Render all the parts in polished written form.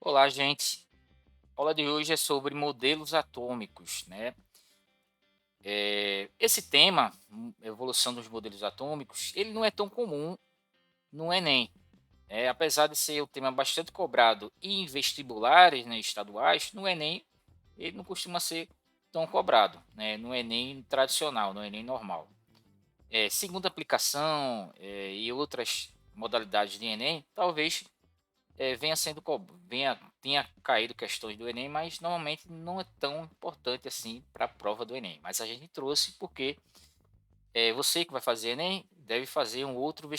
Olá, gente. A aula de hoje é sobre modelos atômicos, né? Esse tema, evolução dos modelos atômicos, ele não é tão comum no Enem. Apesar de ser um tema bastante cobrado em vestibulares, né, estaduais, no Enem ele não costuma ser tão cobrado, né? No Enem tradicional, no Enem normal. Segundo aplicação e outras modalidades de Enem, talvez venha sendo tenha caído questões do Enem, mas normalmente não é tão importante assim para a prova do Enem. Mas a gente trouxe porque você que vai fazer Enem deve fazer outros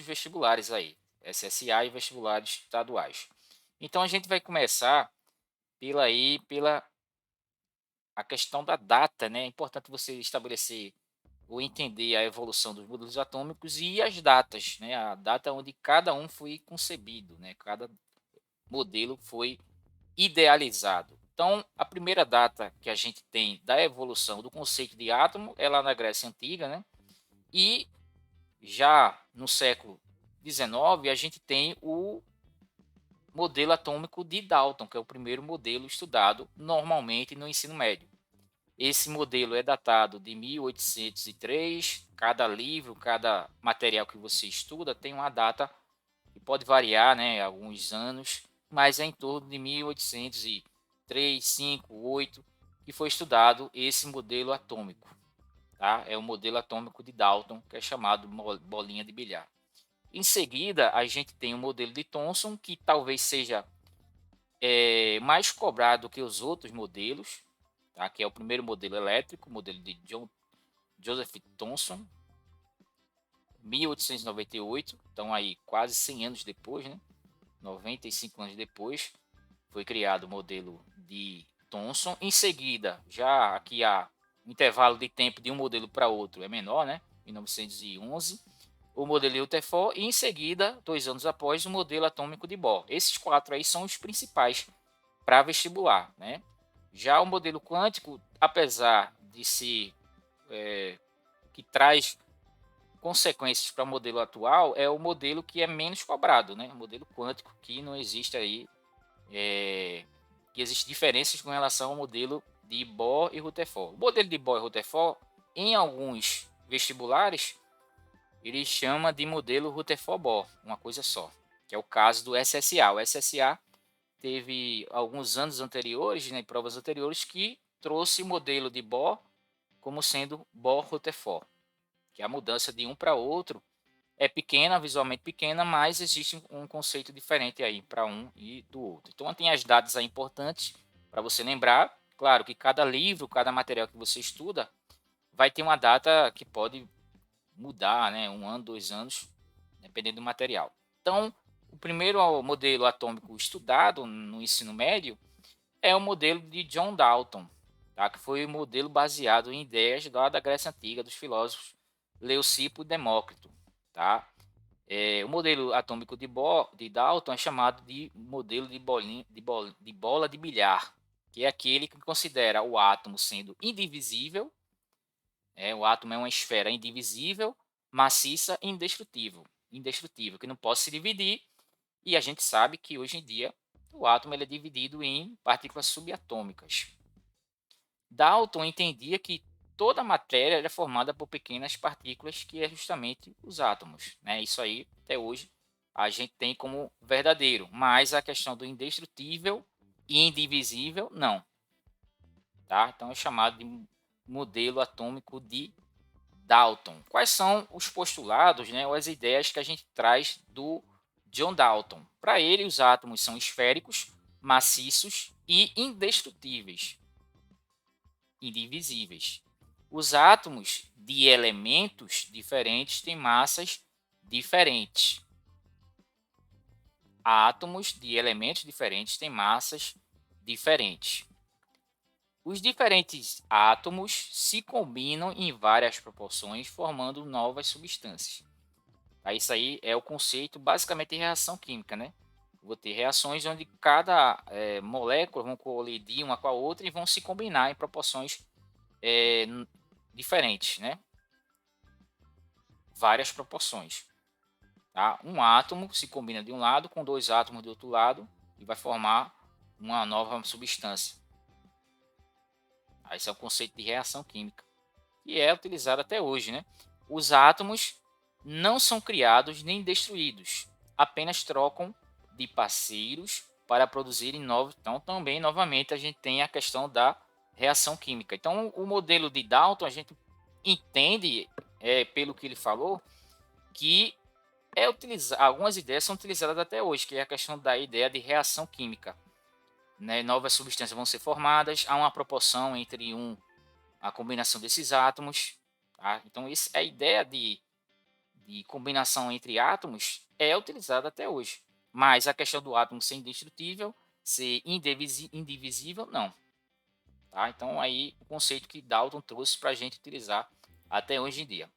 vestibulares aí, SSA e vestibulares estaduais. Então a gente vai começar pela a questão da data, né? É importante você estabelecer ou entender a evolução dos modelos atômicos e as datas, né? A data onde cada um foi concebido, né? Cada modelo foi idealizado. Então, a primeira data que a gente tem da evolução do conceito de átomo é lá na Grécia Antiga, né? E já no século XIX, a gente tem o modelo atômico de Dalton, que é o primeiro modelo estudado normalmente no ensino médio. Esse modelo é datado de 1803. Cada livro, cada material que você estuda tem uma data que pode variar, né, alguns anos, mas é em torno de 1803, 5, 8 que foi estudado esse modelo atômico, tá? É o modelo atômico de Dalton, que é chamado bolinha de bilhar. Em seguida, a gente tem o modelo de Thomson, que talvez seja mais cobrado que os outros modelos, tá? Que é o primeiro modelo elétrico, o modelo de Joseph Thomson, 1898, então aí quase 100 anos depois, né? 95 anos depois, foi criado o modelo de Thomson. Em seguida, já aqui há um intervalo de tempo de um modelo para outro é menor, né? 1911, o modelo de Rutherford e em seguida, 2 anos após, o modelo atômico de Bohr. Esses quatro aí são os principais para vestibular, né? Já o modelo quântico, apesar de ser que traz consequências para o modelo atual, é o modelo que é menos cobrado, né? O modelo quântico que não existe aí que existem diferenças com relação ao modelo de Bohr e Rutherford. O modelo de Bohr e Rutherford, em alguns vestibulares, ele chama de modelo Rutherford-Bohr, uma coisa só, que é o caso do SSA. O SSA teve alguns anos anteriores, né, provas anteriores, que trouxe o modelo de Bohr como sendo Bohr-Rutherford, que a mudança de um para outro é pequena, visualmente pequena, mas existe um conceito diferente aí para um e do outro. Então tem as datas aí importantes para você lembrar. Claro que cada livro, cada material que você estuda vai ter uma data que pode mudar, né? 1 ano, 2 anos, dependendo do material. Então, o primeiro modelo atômico estudado no ensino médio é o modelo de John Dalton, tá? Que foi o modelo baseado em ideias lá da Grécia Antiga, dos filósofos Leucipo e Demócrito. Tá? O modelo atômico de Dalton é chamado de modelo de bola de bilhar, que é aquele que considera o átomo sendo indivisível. O átomo é uma esfera indivisível, maciça e indestrutível, que não pode se dividir. E a gente sabe que hoje em dia o átomo ele é dividido em partículas subatômicas. Dalton entendia que toda a matéria era formada por pequenas partículas, que é justamente os átomos. Né? Isso aí, até hoje, a gente tem como verdadeiro, mas a questão do indestrutível e indivisível, não. Tá? Então é chamado de modelo atômico de Dalton. Quais são os postulados, né, ou as ideias que a gente traz do John Dalton? Para ele, os átomos são esféricos, maciços e indestrutíveis, indivisíveis. Os átomos de elementos diferentes têm massas diferentes. Átomos de elementos diferentes têm massas diferentes. Os diferentes átomos se combinam em várias proporções, formando novas substâncias. Isso aí é o conceito basicamente de reação química, né? Vou ter reações onde cada molécula vão colidir uma com a outra e vão se combinar em proporções é, diferentes, né? Várias proporções. Tá? Um átomo se combina de um lado com dois átomos do outro lado e vai formar uma nova substância. Esse é o conceito de reação química, que é utilizado até hoje, né? Os átomos não são criados nem destruídos, apenas trocam de parceiros para produzirem novos. Então, também, novamente, a gente tem a questão da reação química. Então, o modelo de Dalton, a gente entende, pelo que ele falou, que algumas ideias são utilizadas até hoje, que é a questão da ideia de reação química. Né? Novas substâncias vão ser formadas, há uma proporção entre a combinação desses átomos. Tá? Então, a ideia de combinação entre átomos é utilizada até hoje. Mas a questão do átomo ser indestrutível, ser indivisível, não. Tá? Então, aí o conceito que Dalton trouxe para a gente utilizar até hoje em dia.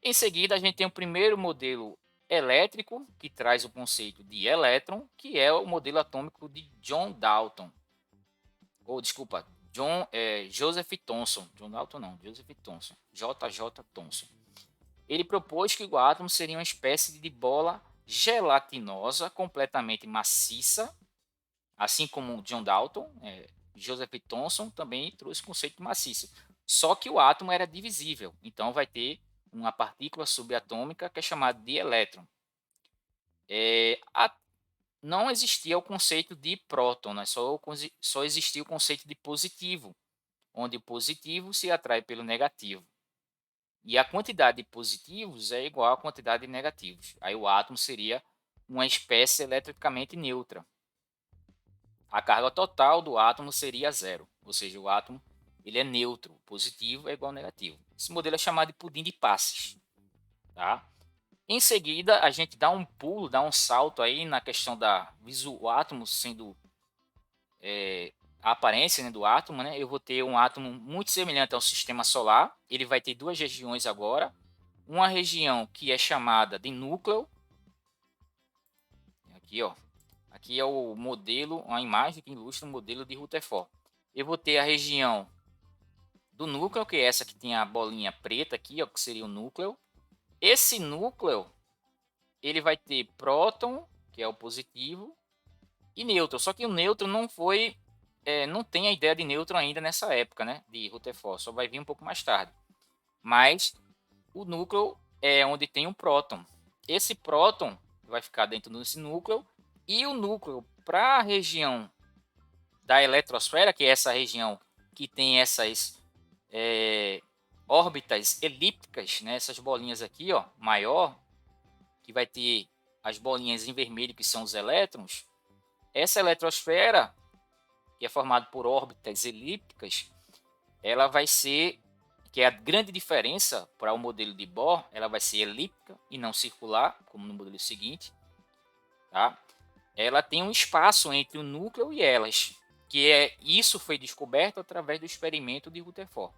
Em seguida, a gente tem o primeiro modelo elétrico, que traz o conceito de elétron, que é o modelo atômico de John Dalton. Ou, desculpa, Joseph Thomson. John Dalton não, Joseph Thomson. J. Thomson. Ele propôs que o átomo seria uma espécie de bola gelatinosa, completamente maciça, assim como John Dalton. Joseph Thomson também trouxe o conceito de maciça. Só que o átomo era divisível, então vai ter uma partícula subatômica que é chamada de elétron. Não existia o conceito de próton, né? Só existia o conceito de positivo, onde o positivo se atrai pelo negativo. E a quantidade de positivos é igual à quantidade de negativos. Aí o átomo seria uma espécie eletricamente neutra. A carga total do átomo seria zero, ou seja, o átomo ele é neutro, positivo é igual ao negativo. Esse modelo é chamado de pudim de passes. Tá? Em seguida, a gente dá um pulo, dá um salto aí na questão o átomo sendo a aparência, né, do átomo. Né? Eu vou ter um átomo muito semelhante ao sistema solar. Ele vai ter duas regiões agora. Uma região que é chamada de núcleo. Aqui, ó. Aqui é o modelo, uma imagem que ilustra o modelo de Rutherford. Eu vou ter a região do núcleo, que é essa que tem a bolinha preta aqui, ó, que seria o núcleo. Esse núcleo, ele vai ter próton, que é o positivo, e nêutron. Só que o nêutron não foi, não tem a ideia de nêutron ainda nessa época, né, de Rutherford. Só vai vir um pouco mais tarde. Mas o núcleo é onde tem um próton. Esse próton vai ficar dentro desse núcleo, e o núcleo para a região da eletrosfera, que é essa região que tem essas órbitas elípticas, né, essas bolinhas aqui, ó, maior, que vai ter as bolinhas em vermelho, que são os elétrons. Essa eletrosfera, que é formada por órbitas elípticas, ela vai ser, que é a grande diferença para o modelo de Bohr, ela vai ser elíptica e não circular, como no modelo seguinte. Tá? Ela tem um espaço entre o núcleo e elas, isso foi descoberto através do experimento de Rutherford.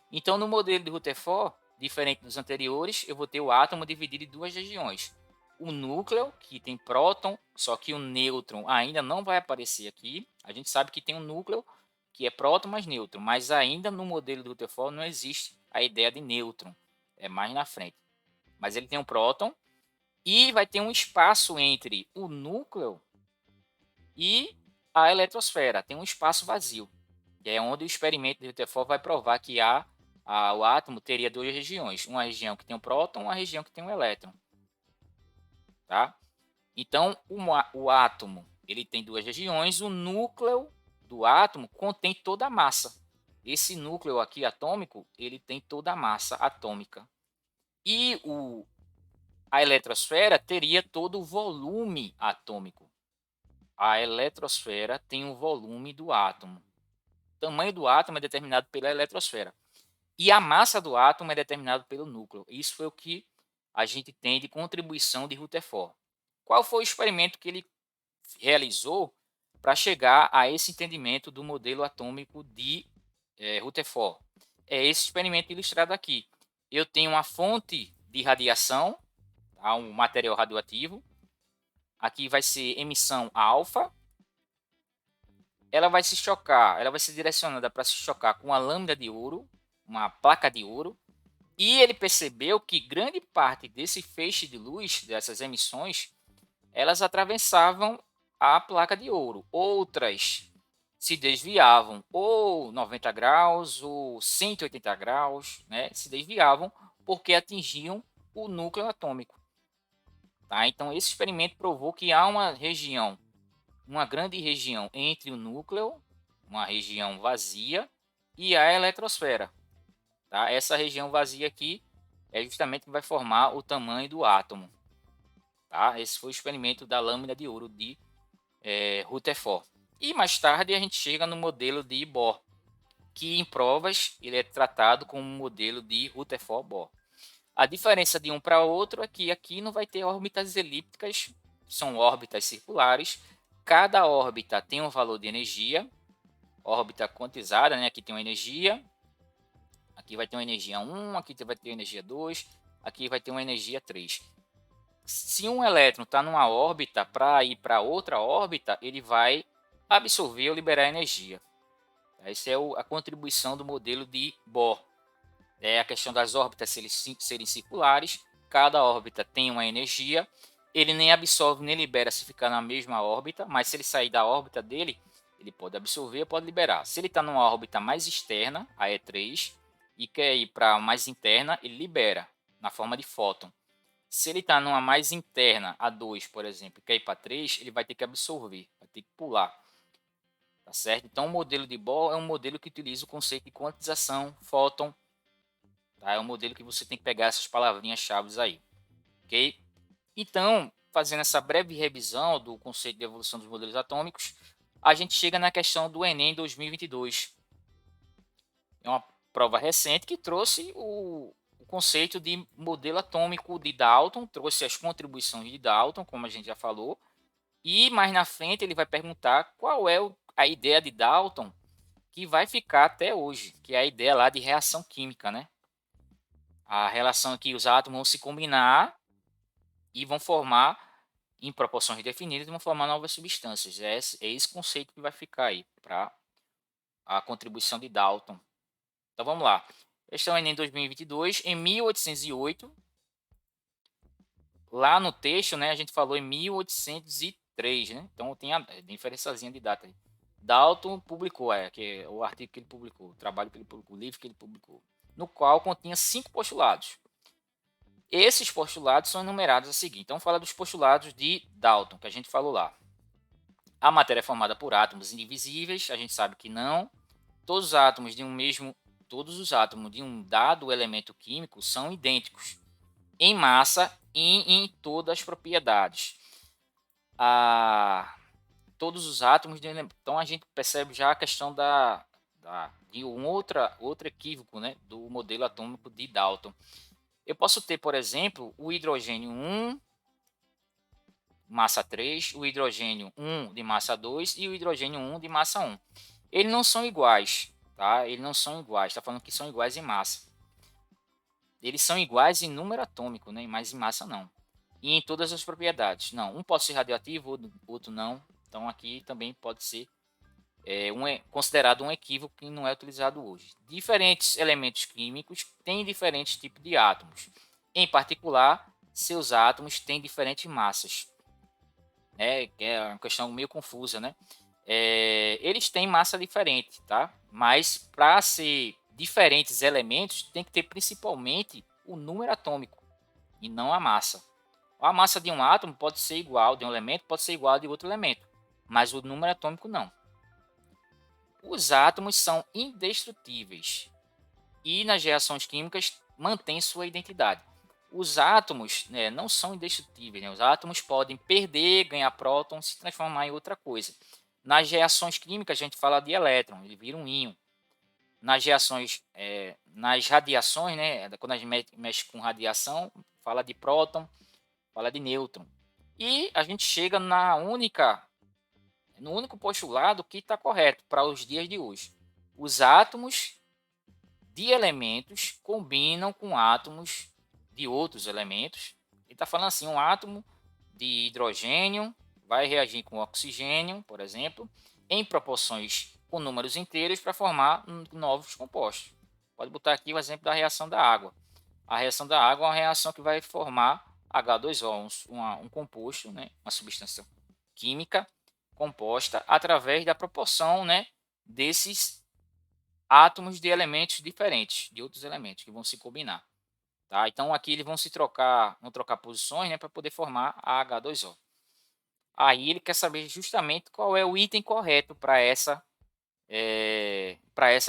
Então, no modelo de Rutherford, diferente dos anteriores, eu vou ter o átomo dividido em duas regiões. O núcleo, que tem próton, só que o nêutron ainda não vai aparecer aqui. A gente sabe que tem um núcleo que é próton mais nêutron, mas ainda no modelo de Rutherford não existe a ideia de nêutron. É mais na frente. Mas ele tem um próton e vai ter um espaço entre o núcleo e a eletrosfera. Tem um espaço vazio, que é onde o experimento de Rutherford vai provar que o átomo teria duas regiões. Uma região que tem um próton e uma região que tem um elétron. Tá? Então, o átomo ele tem duas regiões. O núcleo do átomo contém toda a massa. Esse núcleo aqui atômico, ele tem toda a massa atômica. E a eletrosfera teria todo o volume atômico. A eletrosfera tem o volume do átomo. O tamanho do átomo é determinado pela eletrosfera. E a massa do átomo é determinada pelo núcleo. Isso foi o que a gente tem de contribuição de Rutherford. Qual foi o experimento que ele realizou para chegar a esse entendimento do modelo atômico de Rutherford? É esse experimento ilustrado aqui. Eu tenho uma fonte de radiação, tá? Um material radioativo. Aqui vai ser emissão alfa. Ela vai ser direcionada para se chocar com uma lâmina de ouro, uma placa de ouro. E ele percebeu que grande parte desse feixe de luz, dessas emissões, elas atravessavam a placa de ouro. Outras se desviavam ou 90 graus ou 180 graus, né? Se desviavam porque atingiam o núcleo atômico. Tá? Então, esse experimento provou que há uma grande região entre o núcleo, uma região vazia, e a eletrosfera. Tá? Essa região vazia aqui é justamente que vai formar o tamanho do átomo. Tá? Esse foi o experimento da lâmina de ouro de Rutherford. E mais tarde a gente chega no modelo de Bohr, que em provas ele é tratado como um modelo de Rutherford-Bohr. A diferença de um para outro é que aqui não vai ter órbitas elípticas, são órbitas circulares. Cada órbita tem um valor de energia, órbita quantizada, né? Aqui tem uma energia, aqui vai ter uma energia 1, aqui vai ter uma energia 2, aqui vai ter uma energia 3. Se um elétron está numa órbita, para ir para outra órbita, ele vai absorver ou liberar energia. Essa é a contribuição do modelo de Bohr. É a questão das órbitas serem circulares, cada órbita tem uma energia, ele nem absorve nem libera se ficar na mesma órbita, mas se ele sair da órbita dele, ele pode absorver, pode liberar. Se ele está numa órbita mais externa, a E3, e quer ir para mais interna, ele libera na forma de fóton. Se ele está numa mais interna, a 2, por exemplo, e quer ir para 3, ele vai ter que absorver, vai ter que pular. Tá certo? Então, o modelo de Bohr é um modelo que utiliza o conceito de quantização, fóton. Tá? É um modelo que você tem que pegar essas palavrinhas-chave aí. Ok? Então, fazendo essa breve revisão do conceito de evolução dos modelos atômicos, a gente chega na questão do Enem 2022. É uma prova recente que trouxe o conceito de modelo atômico de Dalton, trouxe as contribuições de Dalton, como a gente já falou, e mais na frente ele vai perguntar qual é a ideia de Dalton que vai ficar até hoje, que é a ideia lá de reação química, né? A relação em que os átomos vão se combinar e vão formar, em proporções definidas, vão formar novas substâncias. É esse conceito que vai ficar aí para a contribuição de Dalton. Então vamos lá. Questão Enem 2022, em 1808, lá no texto, né, a gente falou em 1803, né? Então tem a diferençazinha de data aí. Dalton publicou, que é o artigo que ele publicou, o trabalho que ele publicou, o livro que ele publicou, no qual continha 5 postulados. Esses postulados são enumerados a seguir. Então, fala dos postulados de Dalton, que a gente falou lá. A matéria é formada por átomos indivisíveis, a gente sabe que não. Todos os átomos de um dado elemento químico são idênticos em massa e em todas as propriedades. Todos os átomos então a gente percebe já a questão de outro equívoco, né, do modelo atômico de Dalton. Eu posso ter, por exemplo, o hidrogênio 1, massa 3, o hidrogênio 1 de massa 2 e o hidrogênio 1 de massa 1. Eles não são iguais, tá? Eles não são iguais, está falando que são iguais em massa. Eles são iguais em número atômico, né? Mas em massa não. E em todas as propriedades. Não, um pode ser radioativo, outro não. Então aqui também pode ser considerado um equívoco que não é utilizado hoje. Diferentes elementos químicos têm diferentes tipos de átomos. Em particular, seus átomos têm diferentes massas. É uma questão meio confusa, né? Eles têm massa diferente, tá? Mas para ser diferentes elementos, tem que ter principalmente o número atômico e não a massa. A massa de um átomo pode ser igual, de um elemento pode ser igual de outro elemento, mas o número atômico não. Os átomos são indestrutíveis e nas reações químicas mantêm sua identidade. Os átomos, né, não são indestrutíveis. Né? Os átomos podem perder, ganhar próton, se transformar em outra coisa. Nas reações químicas, a gente fala de elétron, ele vira um íon. Nas radiações, né, quando a gente mexe com radiação, fala de próton, fala de nêutron. E a gente chega no único postulado que está correto para os dias de hoje. Os átomos de elementos combinam com átomos de outros elementos. Ele está falando assim, um átomo de hidrogênio vai reagir com oxigênio, por exemplo, em proporções com números inteiros para formar novos compostos. Pode botar aqui o exemplo da reação da água. A reação da água é uma reação que vai formar H2O, um composto, né, uma substância química composta através da proporção, né, desses átomos de elementos diferentes, de outros elementos que vão se combinar. Tá? Então aqui eles vão trocar posições, né, para poder formar a H2O. Aí ele quer saber justamente qual é o item correto para essa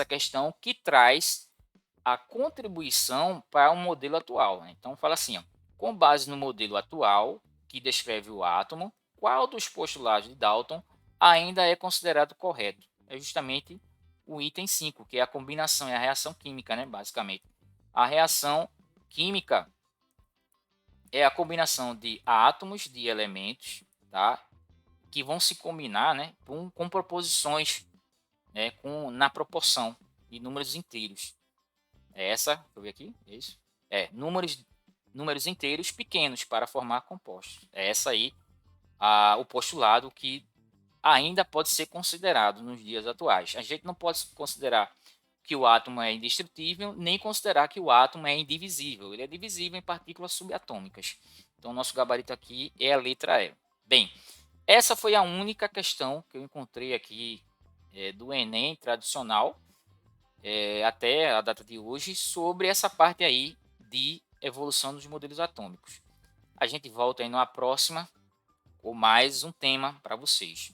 questão que traz a contribuição para o modelo atual. Né? Então fala assim, ó, com base no modelo atual que descreve o átomo, qual dos postulados de Dalton ainda é considerado correto? É justamente o item 5, que é a combinação, é a reação química, né, basicamente. A reação química é a combinação de átomos de elementos, tá, que vão se combinar, né, com proposições, né, na proporção de números inteiros. É essa, deixa eu ver aqui, é isso? É, números inteiros pequenos para formar compostos. É essa aí o postulado que ainda pode ser considerado nos dias atuais. A gente não pode considerar que o átomo é indestrutível, nem considerar que o átomo é indivisível. Ele é divisível em partículas subatômicas. Então, nosso gabarito aqui é a letra E. Bem, essa foi a única questão que eu encontrei aqui do Enem tradicional, até a data de hoje, sobre essa parte aí de evolução dos modelos atômicos. A gente volta aí numa próxima com mais um tema para vocês.